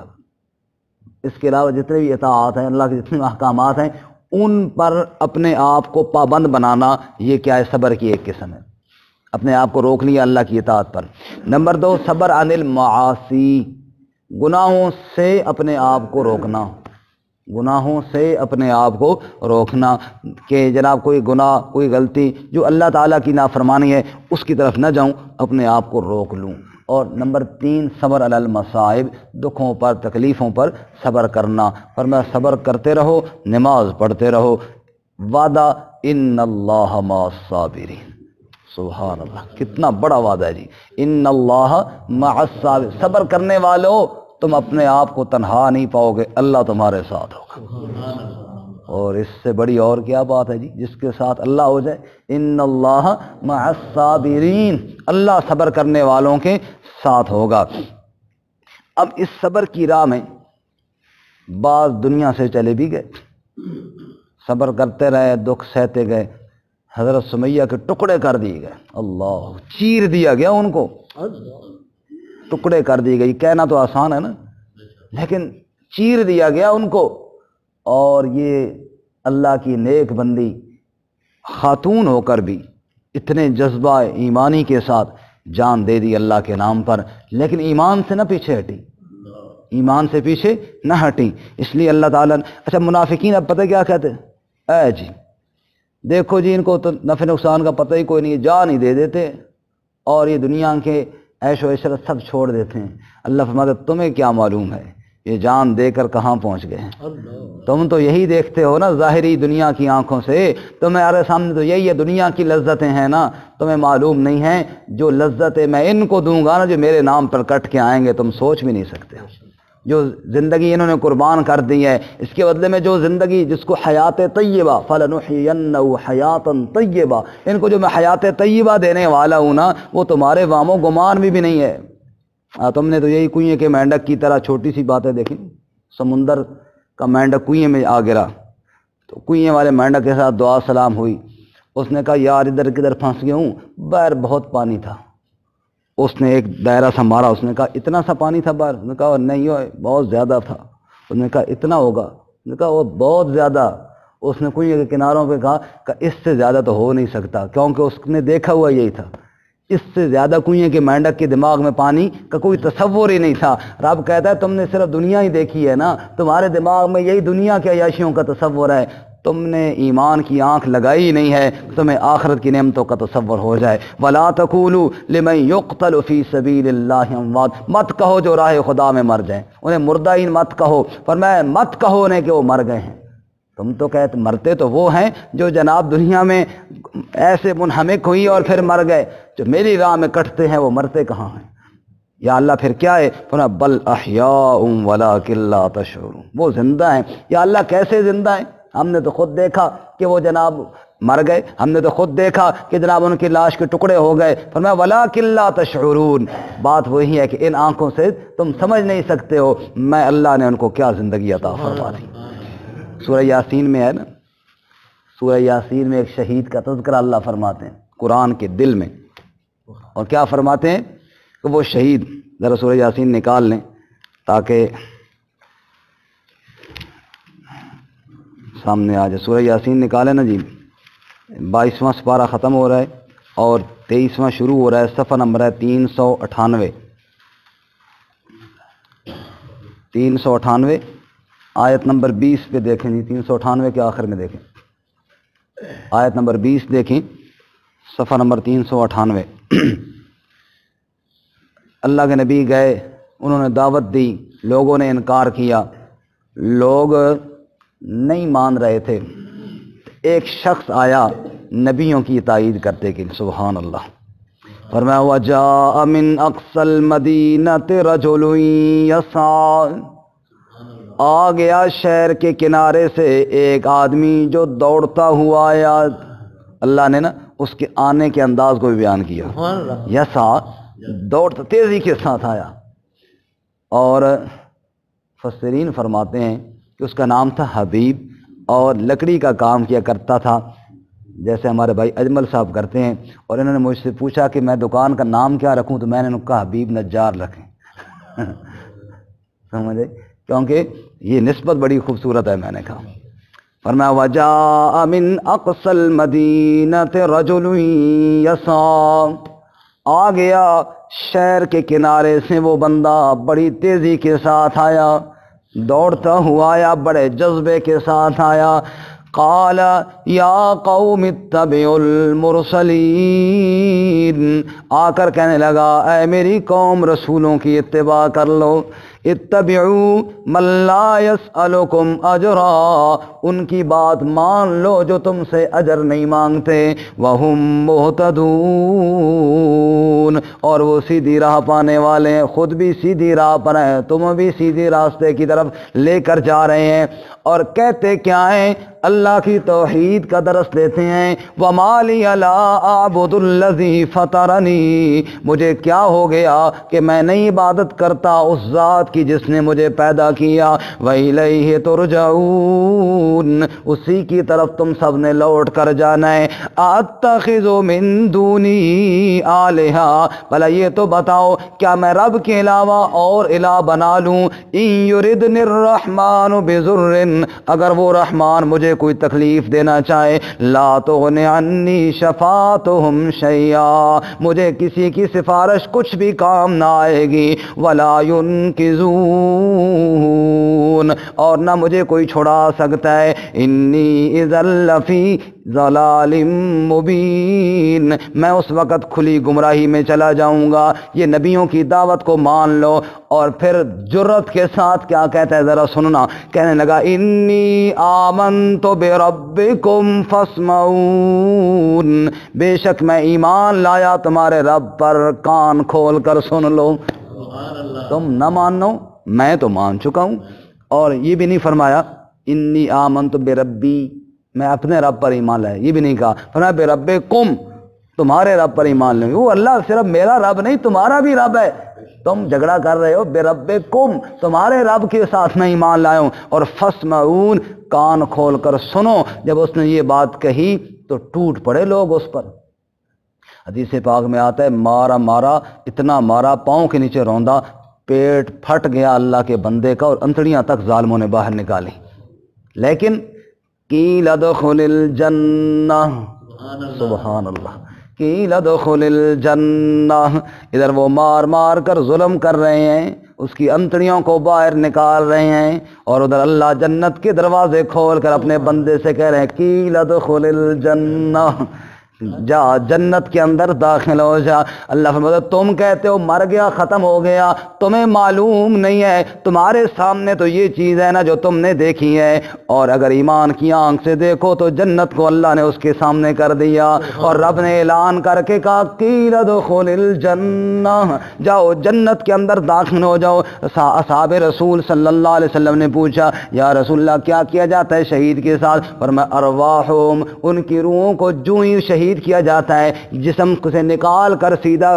اس کے علاوہ جتنے بھی اطاعت ہیں، اللہ کے جتنے احکامات ہیں، ان پر اپنے آپ کو پابند بنانا، یہ کیا ہے؟ صبر کی ایک قسم ہے، اپنے آپ کو روک لیا اللہ کی اطاعت پر۔ نمبر 2 صبر عن المعاصی، گناہوں سے اپنے آپ کو روکنا، گناہوں سے اپنے آپ کو روکنا کہ جناب کوئی گناہ کوئی غلطی جو اللہ تعالیٰ کی نافرمانی ہے اس کی طرف نہ جاؤں، اپنے آپ کو روک لوں۔ اور نمبر 3 صبر علی المصائب، دکھوں پر تکلیفوں پر صبر کرنا۔ فرمایا صبر کرتے رہو، نماز پڑھتے رہو، وعدہ ان اللہ مع الصابرین، سبحان اللہ کتنا بڑا وعدہ ہے جی، ان اللہ مع الصابرین، صبر کرنے والوں تم اپنے آپ کو تنہا نہیں پاؤ گے، اللہ تمہارے ساتھ ہوگا۔ اور اس سے بڑی اور کیا بات ہے جی، جس کے ساتھ اللہ ہو جائے، ان اللہ مع الصابرین، اللہ صبر کرنے والوں کے ساتھ ہوگا۔ اب اس صبر کی راہ میں بعض دنیا سے چلے بھی گئے، صبر کرتے رہے، دکھ سہتے گئے، حضرت سمیہ کے ٹکڑے کر دیے گئے، اللہ چیر دیا گیا ان کو، ٹکڑے کر دی گئی، کہنا تو آسان ہے نا، لیکن چیر دیا گیا ان کو۔ اور یہ اللہ کی نیک بندی خاتون ہو کر بھی اتنے جذبہ ایمانی کے ساتھ جان دے دی اللہ کے نام پر، لیکن ایمان سے نہ پیچھے ہٹی، ایمان سے پیچھے نہ ہٹی۔ اس لیے اللہ تعالیٰ نے، اچھا منافقین اب پتہ کیا کہتے ہیں؟ اے جی دیکھو جی ان کو تو نفع نقصان کا پتہ ہی کوئی نہیں، جان ہی دے دیتے اور یہ دنیا کے عیش و عشرت سب چھوڑ دیتے ہیں۔ اللہ فرماتا تمہیں کیا معلوم ہے یہ جان دے کر کہاں پہنچ گئے ہیں؟ تم تو یہی دیکھتے ہو نا ظاہری دنیا کی آنکھوں سے، تمہارے سامنے تو یہی ہے، دنیا کی لذتیں ہیں نا، تمہیں معلوم نہیں ہیں جو لذتیں میں ان کو دوں گا نا، جو میرے نام پر کٹ کے آئیں گے، تم سوچ بھی نہیں سکتے ہو۔ جو زندگی انہوں نے قربان کر دی ہے، اس کے بدلے میں جو زندگی جس کو حیات طیبہ فَلَنُحْيِيَنَّهُ حَيَاتًا طَيِّبَةً، ان کو جو میں حیات طیبہ دینے والا ہوں نا، وہ تمہارے وام و گمان میں بھی نہیں ہے۔ تم نے تو یہی کنویں کے مینڈک کی طرح چھوٹی سی باتیں دیکھی، سمندر کا مینڈک کنویں میں آ گرا تو کنویں والے مینڈک کے ساتھ دعا سلام ہوئی، اس نے کہا یار ادھر کدھر پھنس گیا ہوں، باہر بہت پانی تھا، اس نے ایک دائرہ سا مارا، اس نے کہا اتنا سا پانی تھا باہر؟ اس نے کہا نہیں ہو، بہت زیادہ تھا۔ اس نے کہا اتنا ہوگا؟ اس نے کہا وہ بہت زیادہ۔ اس نے کنویں کے کناروں پہ کہا کہ اس سے زیادہ تو ہو نہیں سکتا، کیونکہ اس نے دیکھا ہوا یہی تھا، اس سے زیادہ کنویں کے مینڈک کے دماغ میں پانی کا کوئی تصور ہی نہیں تھا۔ رب کہتا ہے تم نے صرف دنیا ہی دیکھی ہے نا، تمہارے دماغ میں یہی دنیا کے عیاشیوں کا تصور ہے، تم نے ایمان کی آنکھ لگائی نہیں ہے، تمہیں آخرت کی نعمتوں کا تصور ہو جائے۔ وَلَا تَقُولُوا لِمَن يُقْتَلُ فِي سَبِيلِ اللَّهِ أَمْوَاتٌ، مت کہو جو راہ خدا میں مر جائیں، انہیں مردہ ہی مت کہو، فرمایا مت کہو انہیں کہ وہ مر گئے ہیں۔ تم تو کہتے مرتے تو وہ ہیں جو جناب دنیا میں ایسے منہمک ہوئی اور پھر مر گئے، جو میری راہ میں کٹتے ہیں وہ مرتے کہاں ہیں؟ یا اللہ پھر کیا ہے؟ فرمایا بل احیاء ولکن لا تشعرون، وہ زندہ ہیں۔ یا اللہ کیسے زندہ ہیں؟ ہم نے تو خود دیکھا کہ وہ جناب مر گئے، ہم نے تو خود دیکھا کہ جناب ان کی لاش کے ٹکڑے ہو گئے۔ فرمایا ولکن لا تشعرون، بات وہی ہے کہ ان آنکھوں سے تم سمجھ نہیں سکتے ہو میں اللہ نے ان کو کیا زندگی عطا فرما دی۔ سورہ یاسین میں ہے نا، سورہ یاسین میں ایک شہید کا تذکرہ اللہ فرماتے ہیں قرآن کے دل میں، اور کیا فرماتے ہیں کہ وہ شہید، ذرا سورہ یاسین نکال لیں تاکہ سامنے آ جائے۔ سورہ یاسین نکالیں نا جی، 22واں سپارہ ختم ہو رہا ہے اور 23واں شروع ہو رہا ہے، صفحہ نمبر ہے 398، 398 آیت نمبر 20 پہ دیکھیں جی، 398 کے آخر میں دیکھیں، آیت نمبر 20 دیکھیں، صفحہ نمبر 398۔ اللہ کے نبی گئے، انہوں نے دعوت دی، لوگوں نے انکار کیا، لوگ نہیں مان رہے تھے۔ ایک شخص آیا نبیوں کی تائید کرتے کہ سبحان اللہ، فرمایا وجاء من اقصى المدینۃ رجل یسعی، آ گیا شہر کے کنارے سے ایک آدمی جو دوڑتا ہوا آیا۔ اللہ نے نا اس کے آنے کے انداز کو بھی بیان کیا، یسعی دوڑتا، تیزی کے ساتھ آیا، اور مفسرین فرماتے ہیں کہ اس کا نام تھا حبیب، اور لکڑی کا کام کیا کرتا تھا جیسے ہمارے بھائی اجمل صاحب کرتے ہیں، اور انہوں نے مجھ سے پوچھا کہ میں دکان کا نام کیا رکھوں، تو میں نے ان کو کہا حبیب نجار رکھیں سمجھے، کیونکہ یہ نسبت بڑی خوبصورت ہے۔ میں نے کہا، فرمایا وجاء من اقصى المدینۃ رجل یسعی، آ گیا شہر کے کنارے سے وہ بندہ، بڑی تیزی کے ساتھ آیا، دوڑتا ہوا آیا، بڑے جذبے کے ساتھ آیا۔ قال یا قوم اتبعوا المرسلین، آ کر کہنے لگا اے میری قوم رسولوں کی اتباع کر لو، اتبعوا من لا يسألكم اجرا، ان کی بات مان لو جو تم سے اجر نہیں مانگتے، وہم مہتدون، اور وہ سیدھی راہ پانے والے ہیں، خود بھی سیدھی راہ پر ہیں، تم بھی سیدھی راستے کی طرف لے کر جا رہے ہیں۔ اور کہتے کیا ہیں؟ اللہ کی توحید کا درس دیتے ہیں۔ وَمَا لِيَ لَا أَعْبُدُ الَّذِي فَطَرَنِي، مجھے کیا ہو گیا کہ میں نہیں عبادت کرتا اس ذات کی جس نے مجھے پیدا کیا، وَإِلَيْهِ تُرْجَعُونَ، اسی کی طرف تم سب نے لوٹ کر جانا ہے۔ أَتَّخِذُ مِن دُونِهِ آلِهَةً، بھلا یہ تو بتاؤ کیا میں رب کے علاوہ اور الہ بنا لوں؟ إِن يُرِدْنِ الرَّحْمَنُ بِضُرٍّ، اگر وہ رحمان مجھے کوئی تکلیف دینا چاہے، لا تغن عنی شفاعتهم شیئا، مجھے کسی کی سفارش کچھ بھی کام نہ آئے گی، ولا ينقذون، اور نہ مجھے کوئی چھڑا سکتا ہے، انی اذا لفی ضلال مبین، میں اس وقت کھلی گمراہی میں چلا جاؤں گا۔ یہ نبیوں کی دعوت کو مان لو، اور پھر جرت کے ساتھ کیا کہتا ہے ذرا سننا، کہنے لگا انی آمنت بربکم فاسمعون، بے شک میں ایمان لایا تمہارے رب پر، کان کھول کر سن لو۔ تم نہ مانو، میں تو مان چکا ہوں۔ اور یہ بھی نہیں فرمایا انی آمنت بربی، میں اپنے رب پر ایمان لایا، یہ بھی نہیں کہا، فرمایا بربکم، تمہارے رب پر ایمان لیں۔ وہ اللہ صرف میرا رب نہیں تمہارا بھی رب ہے، تم جھگڑا کر رہے ہو، بربکم، تمہارے رب کے ساتھ میں ایمان لایا ہوں، اور فاسمعون، کان کھول کر سنو۔ جب اس نے یہ بات کہی تو ٹوٹ پڑے لوگ اس پر، حدیث پاک میں آتا ہے مارا مارا، اتنا مارا پاؤں کے نیچے روندا، پیٹ پھٹ گیا اللہ کے بندے کا اور انتڑیاں تک ظالموں نے باہر نکالی. لیکن قیل ادخل الجنہ، سبحان اللہ، قیل ادخل الجنہ، ادھر وہ مار مار کر ظلم کر رہے ہیں، اس کی انتڑیوں کو باہر نکال رہے ہیں، اور ادھر اللہ جنت کے دروازے کھول کر اپنے بندے سے کہہ رہے ہیں قیل ادخل الجنہ، جا جنت کے اندر داخل ہو جا. اللہ فرماتا ہے تم کہتے ہو مر گیا ختم ہو گیا، تمہیں معلوم نہیں ہے، تمہارے سامنے تو یہ چیز ہے نا جو تم نے دیکھی ہے، اور اگر ایمان کی آنکھ سے دیکھو تو جنت کو اللہ نے اس کے سامنے کر دیا. اور رب نے اعلان کر کے کہا قیل ادخل الجنہ، جاؤ جنت کے اندر داخل ہو جاؤ. اصحاب رسول صلی اللہ علیہ وسلم نے پوچھا یا رسول اللہ کیا کیا جاتا ہے شہید کے ساتھ؟ فرمایا ارواحہم، ان کی روحوں کو جو ہی شہید کیا جاتا ہے جسم سے نکال کر سیدھا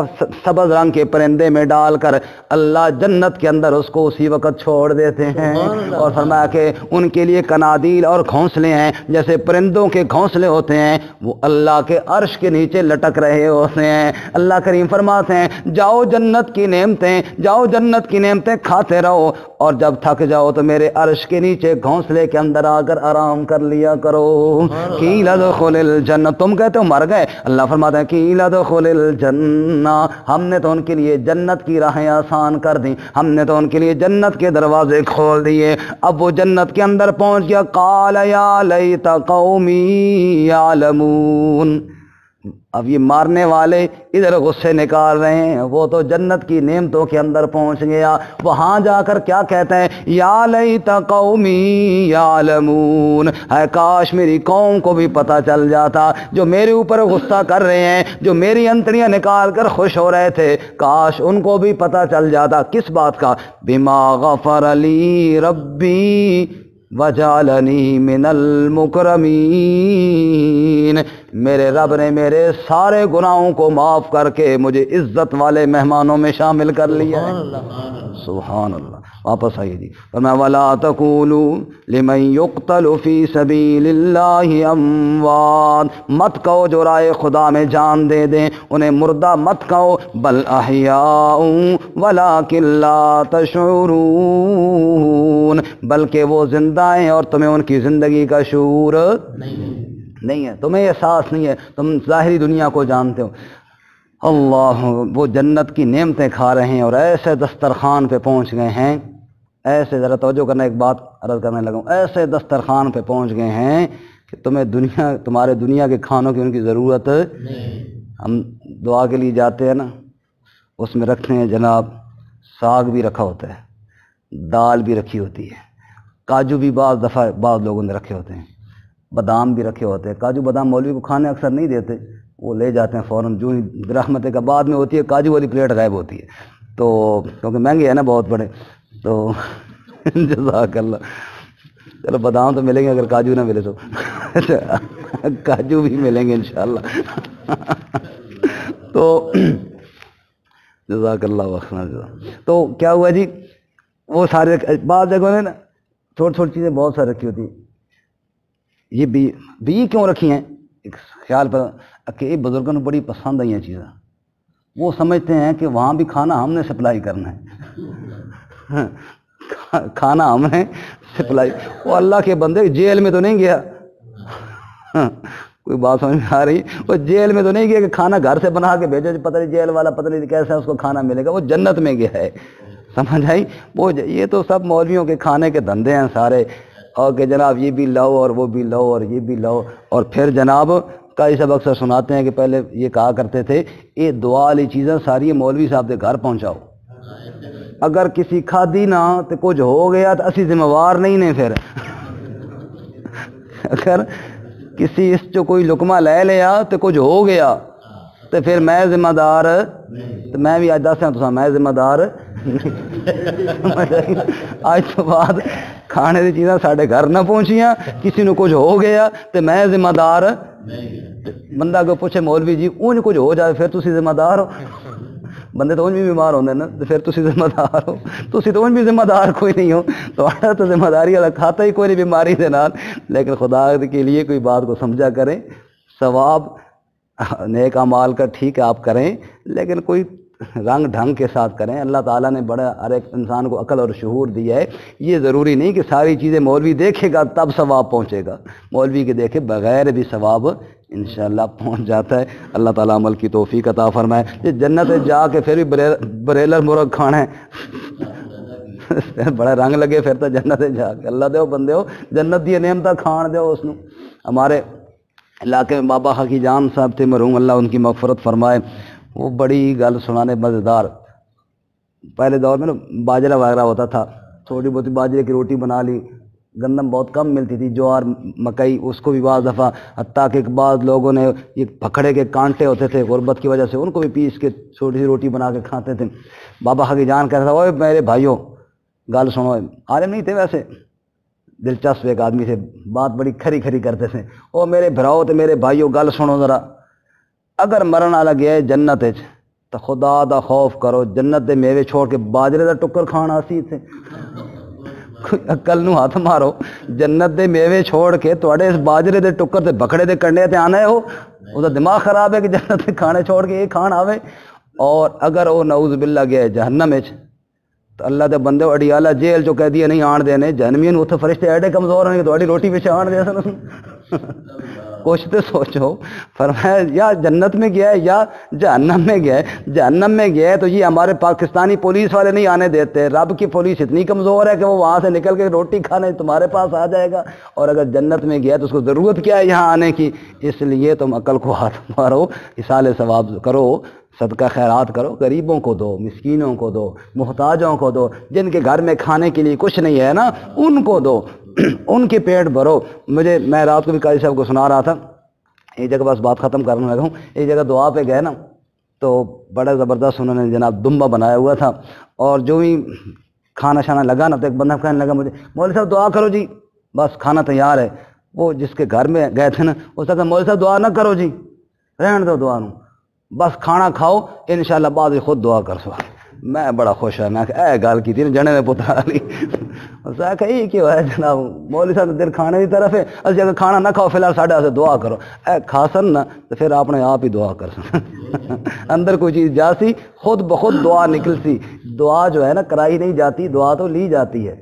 سبز رنگ کے پرندے میں ڈال کر اللہ جنت کے اندر اس کو اسی وقت چھوڑ دیتے ہیں. اور فرمایا کہ ان کے لیے کنادیل اور گھونسلے ہیں جیسے پرندوں کے گھونسلے ہوتے ہیں، وہ اللہ کے عرش کے نیچے لٹک رہے ہوتے ہیں. اللہ کریم فرماتے ہیں جاؤ جنت کی نعمتیں، جاؤ جنت کی نعمتیں کھاتے رہو، اور جب تھک جاؤ تو میرے عرش کے نیچے گھونسلے کے اندر آ کر آرام کر لیا کرو. قیل ادخل الجنہ، تم کہتے ہو مر گئے، اللہ فرماتا ہے قیل ادخل الجنہ، ہم نے تو ان کے لیے جنت کی راہیں آسان کر دی، ہم نے تو ان کے لیے جنت کے دروازے کھول دیے. اب وہ جنت کے اندر پہنچ گیا، قال یا لیت قومی یعلمون. اب یہ مارنے والے ادھر غصے نکال رہے ہیں، وہ تو جنت کی نعمتوں کے اندر پہنچ گیا، وہاں جا کر کیا کہتے ہیں یا لیت قومی یعلمون، ہے کاش میری قوم کو بھی پتہ چل جاتا، جو میرے اوپر غصہ کر رہے ہیں، جو میری انتڑیاں نکال کر خوش ہو رہے تھے، کاش ان کو بھی پتہ چل جاتا. کس بات کا؟ بما غفر لی ربی وجعلنی من المکرمین، میرے رب نے میرے سارے گناہوں کو معاف کر کے مجھے عزت والے مہمانوں میں شامل کر لیا ہے. سبحان اللہ. واپس آئیے جی. فرمایا وَلَا تَقُولُوا لِمَن يُقْتَلُ فِي سَبِيلِ اللَّهِ أَمْوَاتٌ، مت کہو جو رائے خدا میں جان دے دیں انہیں مردہ مت کہو، بل احیاء وَلَٰكِن لَّا تَشْعُرُونَ، بلکہ وہ زندہ ہیں اور تمہیں ان کی زندگی کا شعور نہیں ہے، تمہیں احساس نہیں ہے، تم ظاہری دنیا کو جانتے ہو. اللہ، وہ جنت کی نعمتیں کھا رہے ہیں اور ایسے دسترخوان پہ پہنچ گئے ہیں، ایسے ذرا توجہ کرنا، ایک بات عرض کرنے لگا ہوں، ایسے دسترخوان پہ پہنچ گئے ہیں کہ تمہارے دنیا کے کھانوں کی ان کی ضرورت نہیں. ہم دعا کے لیے جاتے ہیں نا، اس میں رکھتے ہیں جناب ساگ بھی رکھا ہوتا ہے، دال بھی رکھی ہوتی ہے، کاجو بھی بعض دفعہ بعض لوگوں نے رکھے ہوتے ہیں، بادام بھی رکھے ہوتے ہیں. کاجو بادام مولوی کو کھانے اکثر نہیں دیتے، وہ لے جاتے ہیں فوراً، جو ہی رحمت کا بعد میں ہوتی ہے کاجو والی پلیٹ غائب ہوتی ہے، تو کیونکہ مہنگے ہیں نا بہت بڑے، تو جزاک اللہ. چلو بادام تو ملیں گے اگر کاجو نہ ملے تو کاجو بھی ملیں گے انشاءاللہ. تو جزاک اللہ وخنا جزاک. تو کیا ہوا جی، وہ سارے بعض جگہوں میں نا چھوٹی چھوٹی چیزیں بہت ساری رکھی ہوتی ہیں. یہ بھی کیوں رکھی ہیں؟ ایک خیال پر کہ بزرگوں کو بڑی پسند آئی ہیں چیزیں، وہ سمجھتے ہیں کہ وہاں بھی کھانا ہم نے سپلائی کرنا ہے، کھانا ہم نے سپلائی. وہ اللہ کے بندے جیل میں تو نہیں گیا، کوئی بات سمجھ میں آ رہی؟ وہ جیل میں تو نہیں گیا کہ کھانا گھر سے بنا کے بھیجو، پتہ نہیں جیل والا پتہ نہیں کیسا اس کو کھانا ملے گا، وہ جنت میں گیا ہے. سمجھ آئی؟ وہ یہ تو سب مولویوں کے کھانے کے دھندے ہیں سارے، اور کہ جناب یہ بھی لاؤ اور وہ بھی لاؤ اور یہ بھی لاؤ. اور پھر جناب کئی سب اکثر سناتے ہیں کہ پہلے یہ کہا کرتے تھے یہ دعا والی چیزیں ساری مولوی صاحب کے گھر پہنچاؤ، اگر کسی کھادی نہ تو کچھ ہو گیا تو اسی ذمہ وار نہیں نے. پھر اگر کسی اس جو کوئی لقمہ لے لیا تو کچھ ہو گیا تو پھر میں ذمہ دار، تو میں بھی آج دس ہیں تو میں ذمہ دار آج تو بعد کھانے کی چیزاں ساڑھے گھر نہ پہنچیاں، کسی نے کچھ ہو گیا تو میں ذمہ دار. بندہ کو پوچھے مولوی جی اون کچھ ہو جائے پھر تسی ذمہ دار ہو؟ بندے تو اون بھی بیمار ہوندے نا، تو پھر تسی ذمہ دار ہو؟ تسی تو اون بھی ذمہ دار کوئی نہیں ہو، تو ذمہ داری والا کھاتا ہی کوئی نہیں بیماری دے نال. لیکن خدا کے لیے کوئی بات کو سمجھا کریں، ثواب نیک اعمال کا ٹھیک ہے آپ کریں، لیکن کوئی رنگ ڈھنگ کے ساتھ کریں۔ اللہ تعالیٰ نے بڑا ہر ایک انسان کو عقل اور شعور دیا ہے، یہ ضروری نہیں کہ ساری چیزیں مولوی دیکھے گا تب ثواب پہنچے گا، مولوی کے دیکھے بغیر بھی ثواب انشاءاللہ پہنچ جاتا ہے۔ اللہ تعالیٰ عمل کی توفیق عطا فرمائے۔ یہ جنت جا کے پھر بھی بریلر مرغ کھانا ہے بڑا رنگ لگے پھر تو جنت جا کے، اللہ دے بندے ہو جنت دی نعمت کھان دو اس نو۔ ہمارے علاقے میں بابا حقی جان صاحب تھے مرحوم، اللہ ان کی مغفرت فرمائے، وہ بڑی گل سنانے مزیدار۔ پہلے دور میں نا باجرہ وغیرہ ہوتا تھا، تھوڑی بہت باجرے کی روٹی بنا لی، گندم بہت کم ملتی تھی، جوار مکئی اس کو بھی بعض دفعہ، حتیٰ کہ بعض لوگوں نے یہ پکھڑے کے کانٹے ہوتے تھے غربت کی وجہ سے، ان کو بھی پیس کے چھوٹی سی روٹی بنا کے کھاتے تھے۔ بابا حقی جان کہتا تھا، اوے میرے بھائیوں گل سنو، عالم نہیں تھے ویسے، دلچسپ ایک آدمی سے، بات بڑی کھری کھری کرتے تھے، او میرے بھراؤ تے میرے بھائیوں گل سنو ذرا، اگر مرن والا گیا ہے جنت تو خدا دا خوف کرو، جنت دے میوے چھوڑ کے باجرے دا ٹکر کھانا سی تھے، کوئی عقل نو ہاتھ مارو، جنت دے میوے چھوڑ کے تواڈے اس باجرے دے ٹکر تے بکڑے دے کنڈے تے آنا ہے، او دا دماغ خراب ہے کہ جنت دے کھانے چھوڑ کے یہ کھان آوے۔ اور اگر وہ نعوذ باللہ گیا ہے جہنم وچ تو اللہ دے بندے اڈیالہ جیل چو کہہ دیے نہیں آن دینے، جہنمیاں نوں اوتھے فرشتے ایڈے کمزور ہیں کہ تہاڈی روٹی وچ آن دے سن۔ کچھ تو سوچو، فرمایا یا جنت میں گیا ہے یا جہنم میں گیا ہے۔ جہنم میں گیا ہے تو یہ ہمارے پاکستانی پولیس والے نہیں آنے دیتے، رب کی پولیس اتنی کمزور ہے کہ وہ وہاں سے نکل کے روٹی کھانے تمہارے پاس آ جائے گا، اور اگر جنت میں گیا تو اس کو ضرورت کیا ہے یہاں آنے کی؟ اس لیے تم عقل کو ہاتھ مارو، اصال ثواب کرو، صدقہ خیرات کرو، غریبوں کو دو، مسکینوں کو دو، محتاجوں کو دو، جن کے گھر میں کھانے کے لیے کچھ نہیں ہے نا ان کو دو، ان کے پیٹ بھرو۔ میں رات کو بھی قاضی صاحب کو سنا رہا تھا، ایک جگہ بس بات ختم کرنے لگا ہوں، ایک جگہ دعا پہ گئے نا تو بڑا زبردست انہوں نے جناب دمبا بنایا ہوا تھا، اور جو ہی کھانا شانا لگا نا تو ایک بندہ کہنے لگا مجھے، مولوی صاحب دعا کرو جی، بس کھانا تیار ہے۔ وہ جس کے گھر میں گئے تھے نا اس نے کہا مولوی صاحب دعا نہ کرو جی، رہن دو دعا نو، بس کھانا کھاؤ انشاءاللہ بعد میں خود دعا کر سو۔ میں بڑا خوش ہوا، میں کہ اے گل کی تھی جنے نے پتر علی، اس نے کہا یہ کیوں ہے جناب مولوی صاحب دل کھانے کی طرف ہے، اسی اگر کھانا نہ کھاؤ فی الحال ساڈے واسطے دعا کرو، اے کھا سن نا تو پھر اپنے آپ ہی دعا کر سن۔ اندر کوئی چیز جاسی خود بخود دعا نکلسی، دعا جو ہے نا کرائی نہیں جاتی، دعا تو لی جاتی ہے۔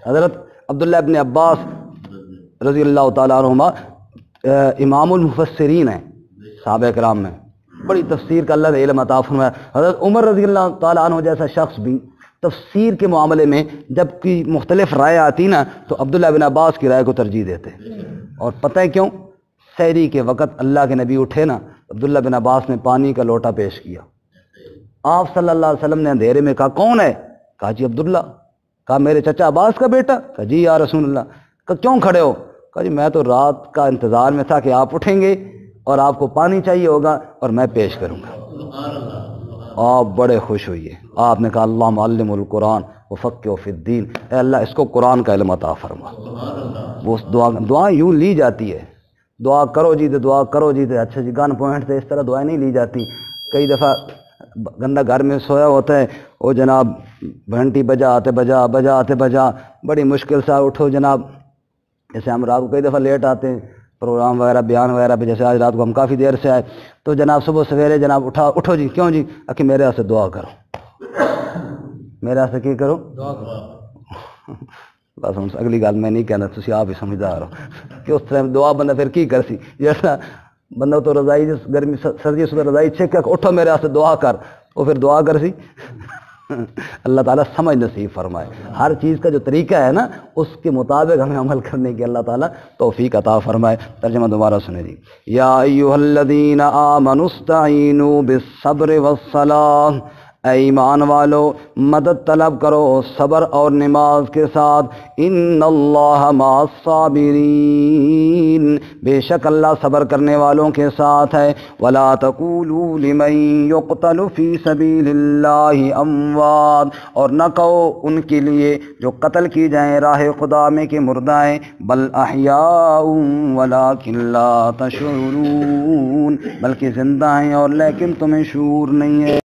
حضرت عبداللہ ابن عباس رضی اللہ تعالیٰ عنہما امام المفسرین ہیں صحابہ کرام میں، بڑی تفسیر کا اللہ نے علم عطا فرمایا۔ حضرت عمر رضی اللہ تعالیٰ عنہ جیسا شخص بھی تفسیر کے معاملے میں جب کی مختلف رائے آتی نا تو عبداللہ بن عباس کی رائے کو ترجیح دیتے، اور پتہ ہے کیوں؟ سحری کے وقت اللہ کے نبی اٹھے نا، عبداللہ بن عباس نے پانی کا لوٹا پیش کیا، آپ صلی اللہ علیہ وسلم نے اندھیرے میں کہا کون ہے؟ کہا جی عبداللہ۔ کہا میرے چچا عباس کا بیٹا؟ کہا جی یا رسول اللہ۔ کہا کیوں کھڑے ہو؟ کہا جی میں تو رات کا انتظار میں تھا کہ آپ اٹھیں گے اور آپ کو پانی چاہیے ہوگا اور میں پیش کروں گا۔ آپ بڑے خوش ہوئیے، آپ نے کہا اللہ معلم القرآن وفقہ فی الدین، اے اللہ اس کو قرآن کا علم عطا فرما۔ وہ دعا یوں لی جاتی ہے، دعا کرو جی تو دعا کرو جی تو اچھا جی گن پوائنٹ سے اس طرح دعائیں نہیں لی جاتی۔ کئی دفعہ بندہ گھر میں سویا ہوتا ہے، وہ جناب گھنٹی بجا بڑی مشکل سے اٹھو جناب، جیسے ہم رات کو کئی دفعہ لیٹ آتے ہیں پروگرام وغیرہ بیان وغیرہ پہ، جیسے آج رات کو ہم کافی دیر سے آئے تو جناب صبح سویرے جناب اٹھو جی، کیوں جی؟ کہ میرے واسطے دعا کرو، میرے واسطے کی کرو؟ دعا کرو۔ بس ہوں اگلی گل میں نہیں کہنا، تسی آپ ہی سمجھدار ہو کہ اس طرح دعا بندہ پھر کی کرسی، جیسا بندہ تو رضائی گرمی سردی صبح رضائی چھک کے اٹھو میرے واسطے دعا کر، وہ پھر دعا کرسی۔ اللہ تعالیٰ سمجھ نصیب فرمائے، ہر چیز کا جو طریقہ ہے نا اس کے مطابق ہمیں عمل کرنے کی اللہ تعالیٰ توفیق عطا فرمائے۔ ترجمہ دوبارہ سنیں جی، یا ایھا الذین آمنوا استعینوا بالصبر والصلاۃ، اے ایمان والو مدد طلب کرو صبر اور نماز کے ساتھ، ان اللہ مع الصابرین، بے شک اللہ صبر کرنے والوں کے ساتھ ہے۔ ولا تقولوا لمن يقتل فی سبیل اللہ اموات، اور نہ کہو ان کے لیے جو قتل کی جائیں راہ خدا میں کہ مردہ ہیں، بل احیاء ولکن لا تشعرون، بلکہ زندہ ہیں اور لیکن تمہیں شعور نہیں ہے۔